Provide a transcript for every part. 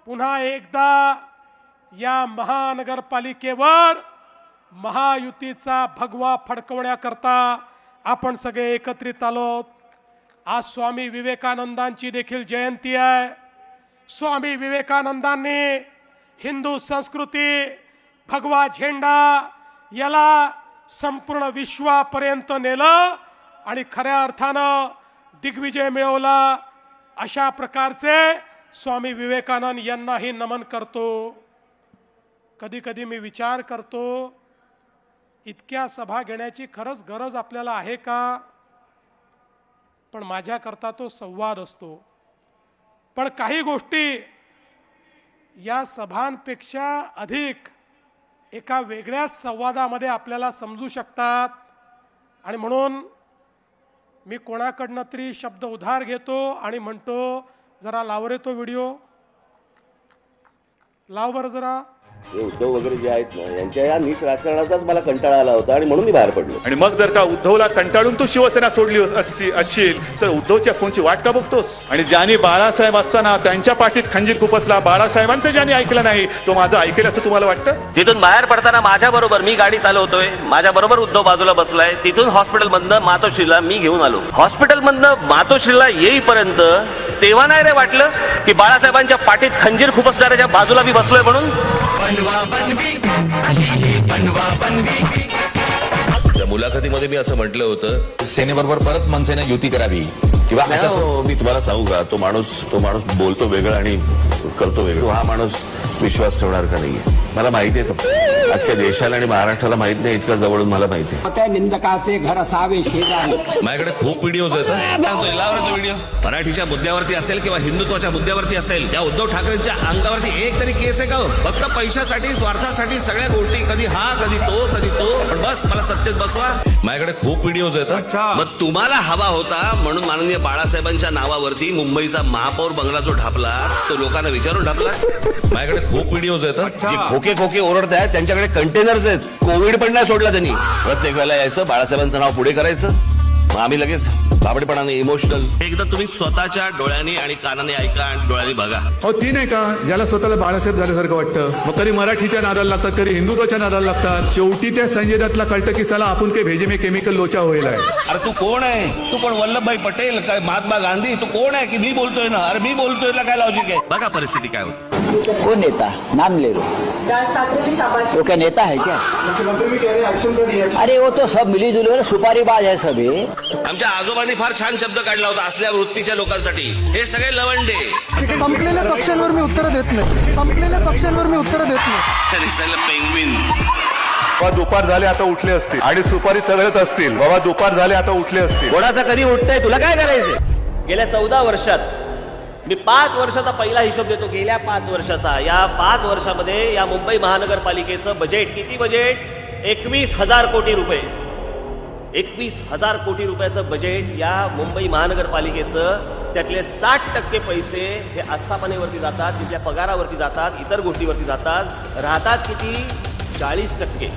पुन्हा एकदा या महानगरपालिकेवर महायुतीचा भगवा फडकवण्याकरता आपण सगळे एकत्रित आलोत। आज स्वामी विवेकानंदांची देखील जयंती आहे। स्वामी विवेकानंदांनी हिंदू संस्कृती, भगवा झेंडा याला संपूर्ण विश्वापर्यंत नेलं आणि खऱ्या अर्थानं दिग्विजय मिळवला। अशा प्रकारचे स्वामी विवेकानंद यांनाही नमन करतो। कधी कधी मी विचार करतो, इतक्या सभा घेण्याची खरंच गरज आपल्याला आहे का? पण माझ्याकरता तो संवाद असतो। पण काही गोष्टी या सभांपेक्षा अधिक एका वेगळ्याच संवादामध्ये आपल्याला समजू शकतात। आणि म्हणून मी कोणाकडनं तरी शब्द उधार घेतो आणि म्हणतो, जरा लाव रे तो व्हिडिओ, लाव बरं जरा। उद्धव वगैरे जे आहेत ना, यांच्या या नीच राजकारणाचाच मला कंटाळा आला होता आणि म्हणून मी बाहेर पडलो। आणि मग जर का उद्धवला कंटाळून तू शिवसेना सोडली असशील तर उद्धवच्या फोनची वाट का बघतोस? आणि ज्यांनी बाळासाहेब असताना त्यांच्या पाठीत खंजीर खुपसला, बाळासाहेबांचं ज्यांनी ऐकलं नाही तो माझं ऐकेल असं तुम्हाला वाटतं? तिथून बाहेर पडताना माझ्या बरोबर मी गाडी चालवतोय, माझ्या बरोबर उद्धव बाजूला बसलाय। तिथून हॉस्पिटल मधनं मातोश्रीला मी घेऊन आलो। हॉस्पिटल मधनं मातोश्रीला येईपर्यंत तेव्हा नाही रे वाटलं की बाळासाहेबांच्या पाठीत खंजीर खुपसणाऱ्याच्या बाजूला मी बसलोय म्हणून? त्या मुलाखतीमध्ये मी असं म्हटलं होतं, सेनेबरोबर परत मनसेने युती करावी किंवा मी तुम्हाला सांगू का, तो माणूस बोलतो वेगळं आणि करतो वेगळं। हा माणूस विश्वास ठेवणार का नाहीये मला माहिती आहे। तो अख्ख्या देशाला आणि महाराष्ट्राला माहित नाही, इतकं जवळून मला माहिती आहे। त्या निंदकाचे घर असावे शेजारी। माझ्याकडे खूप व्हिडिओज आहेत। व्हिडिओ मराठीच्या मुद्द्यावरती असेल किंवा हिंदुत्वाच्या मुद्द्यावरती असेल, त्या उद्धव ठाकरेंच्या अंगावरती एक तरी केस आहे का? फक्त पैशासाठी, स्वार्थासाठी सगळ्या गोष्टी, कधी हा कधी तो कधी तो, पण बस मला सत्तेत बसवा। माझ्याकडे खूप व्हिडिओज आहेत। मग तुम्हाला हवा होता म्हणून माननीय बाळासाहेबांच्या नावावरती मुंबईचा महापौर बंगला जो ढापला तो लोकांना विचारून ढापला। माझ्याकडे खूप व्हिडिओज आहेत। खोके खोके ओरडत आहेत त्यांच्याकडे कंटेनर्स आहेत। कोविड पण नाही सोडला त्यांनी। प्रत्येक वेळेला यायचं, बाळासाहेबांचं नाव पुढे करायचं, मग आम्ही लगेच बाबडेपणाने इमोशनल। एकदा तुम्ही स्वतःच्या डोळ्यांनी आणि कानाने ऐका आणि डोळ्यांनी बघा। हो ती नाही का ज्याला स्वतःला बाळासाहेब झाल्यासारखं वाटतं, मग कधी मराठीच्या नादाला लागतात, कधी हिंदुत्वाच्या नादाला लागतात। शेवटी त्या संजय दत्तला कळतं की साला आपण काही भेजे में केमिकल लोचा होईल आहे। अरे तू कोण आहे? तू कोण? वल्लभभाई पटेल काय महात्मा गांधी? तू कोण आहे की मी बोलतोय ना? अरे मी बोलतोय ना, काय लॉजिक आहे? बघा परिस्थिती काय होती। वो नेता नाम ले लो, वो क्या नेता है क्या? अरे वो तो सब मिली जुली सुपारीबाज है सभी। आमच्या आजोबांनी फार छान शब्द काढला होता असल्या वृत्तीच्या लोकांसाठी, हे सगळे लवंडे। संपलेल्या पक्षांवर मी उत्तर देत नाही, संपलेल्या पक्षांवर मी उत्तर देत नाही। पेंग्विन बाबा दुपार झाले आता उठले असतील आणि सुपारी चढत असतील। बाबा दुपार झाले आता उठले असतील। कोणाचा कधी उठतंय, तुला काय करायचं? गेल्या 14 वर्षात मी 5 वर्षाचा पहिला हिशोब देतो। गेल्या 5 वर्षाचा, या 5 वर्षामध्ये या मुंबई महानगरपालिकेचं बजेट किती? बजेट 21,000 कोटी रुपये। 21,000 कोटी रुपयाचं बजेट या मुंबई महानगरपालिकेचं। त्यातले 60% पैसे हे आस्थापनेवरती जातात, तिथल्या पगारावरती जातात, इतर गोष्टीवरती जातात। राहतात किती? 40%।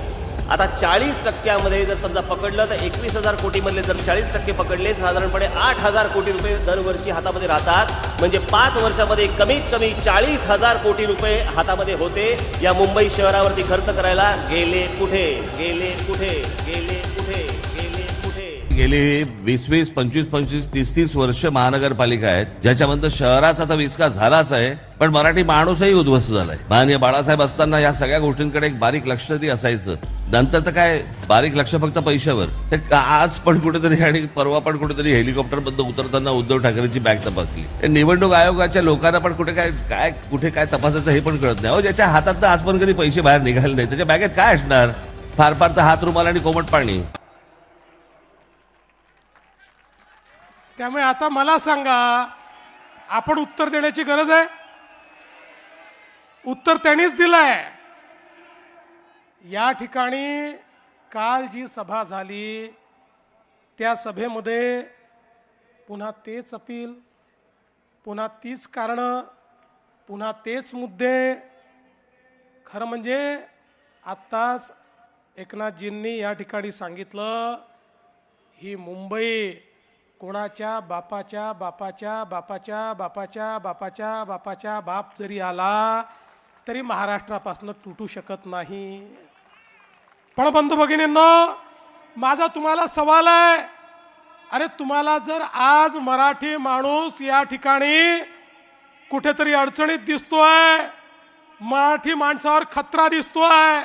आता 40%मध्ये जर समजा पकडलं तर 21,000 कोटी मधले जर 40% पकडले, साधारणपणे 8,000 कोटी रुपये दरवर्षी हातामध्ये राहतात। म्हणजे 5 वर्षामध्ये कमीत कमी 40,000 कोटी रुपये हातामध्ये होते। या मुंबई शहरावरती खर्च करायला गेले कुठे? गेले कुठे? गेले कुठे? गेले कुठे? गेली 20-20, 25-25, 30-30 वर्ष महानगरपालिका आहेत, ज्याच्यामध्ये शहराचा तर विकास झालाच आहे, पण मराठी माणूसही उद्ध्वस्त झालाय। माननीय बाळासाहेब असताना या सगळ्या गोष्टींकडे एक बारीक लक्ष तरी असायचं। नंतर तर काय बारीक लक्ष फक्त पैशावर। ते आज पण कुठेतरी आणि परवा पण कुठेतरी हेलिकॉप्टर मधून उतरताना उद्धव ठाकरेंची बॅग तपासली। निवडणूक आयोगाच्या लोकांना पण कुठे काय कुठे काय तपासायचं हे पण कळत नाही। अहो, ज्याच्या हातात आज पण कधी पैसे बाहेर निघाले नाही त्याच्या बॅगेत काय असणार? फार फार तर हात रुमाल आणि कोमट पाणी। त्यामुळे आता मला सांगा, आपण उत्तर देण्याची गरज आहे? उत्तर त्यांनीच दिलंय। या ठिकाणी काल जी सभा झाली त्या सभेमध्ये पुन्हा तेच अपील, पुन्हा तीच कारणं, पुन्हा तेच मुद्दे। खरं म्हणजे आत्ताच एकनाथजींनी या ठिकाणी सांगितलं, ही मुंबई कोणाच्या बापाच्या बापाच्या बापाच्या बापाच्या बापाच्या बापाच्या बाप जरी आला तरी महाराष्ट्रापासून तुटू शकत नाही. पण बंधू भगिनींनो, माझा तुम्हाला सवाल आहे, अरे तुम्हाला जर आज मराठी माणूस या ठिकाणी कुठेतरी अडचणीत दिसतोय, मराठी माणसावर खतरा दिसतोय,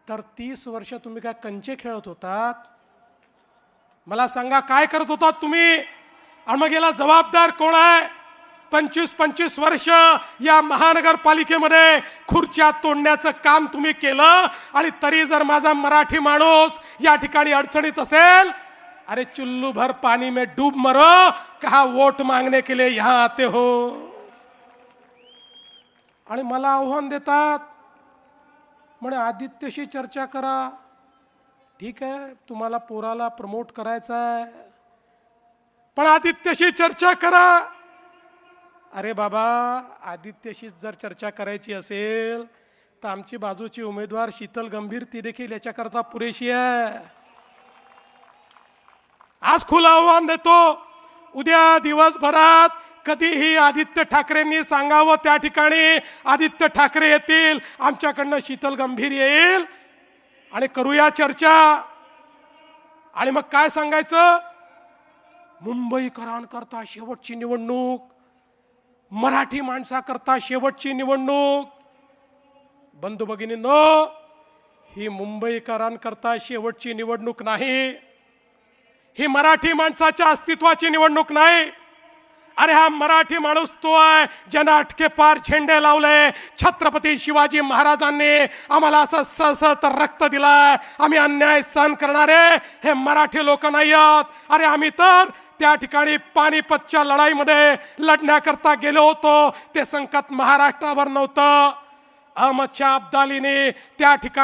तर 30 वर्ष तुम्ही काय कंचे खेळत होतात? मला सांगा, काय करत होतात तुम्ही? आणि मग याला जबाबदार कोण आहे? 25-25 वर्ष या महानगरपालिकेमध्ये खुर्च्या तोडण्याचं काम तुम्ही केलं, आणि तरी जर माझा मराठी माणूस या ठिकाणी अडचणीत असेल, अरे चुल्लू भर पानी में डूब मरो, कहा वोट मांगने के लिए यहां आते हो. आणि मला आव्हान देतात, म्हणे आदित्यशी चर्चा करा. ठीक आहे, तुम्हाला पोराला प्रमोट करायचं आहे, पण आदित्यशी चर्चा करा. अरे बाबा, आदित्यशी जर चर्चा करायची असेल तर आमची बाजूची उमेदवार शीतल गंभीर ती देखील याच्याकरता पुरेशी आहे. आज खुलं आव्हान देतो, उद्या दिवसभरात कधीही आदित्य ठाकरेंनी सांगावं त्या ठिकाणी आदित्य ठाकरे येतील, आमच्याकडनं शीतल गंभीर येईल आणि करूया चर्चा. आणि मग काय सांगायचं? मुंबईकरांकरता शेवटची निवडणूक, मराठी माणसाकरता शेवटची निवडणूक. बंधू भगिनींनो, ही मुंबईकरांकरता शेवटची निवडणूक नाही, ही मराठी माणसाच्या अस्तित्वाची निवडणूक नाही. अरे हा मराठी माणूस तो आहे ज्यानं अटके पार झेंडे लावले. छत्रपती शिवाजी महाराजांनी आम्हाला असं सळसळत रक्त दिलाय. आम्ही अन्याय सहन करणारे हे मराठी लोक नाही आहोत. अरे आम्ही तर त्या ठिकाणी पानिपतच्या लढाईमध्ये लढण्याकरता गेलो होतो. ते संकट महाराष्ट्रावर नव्हतं. अहमद शाह अब्दालीने त्या ठिकाणी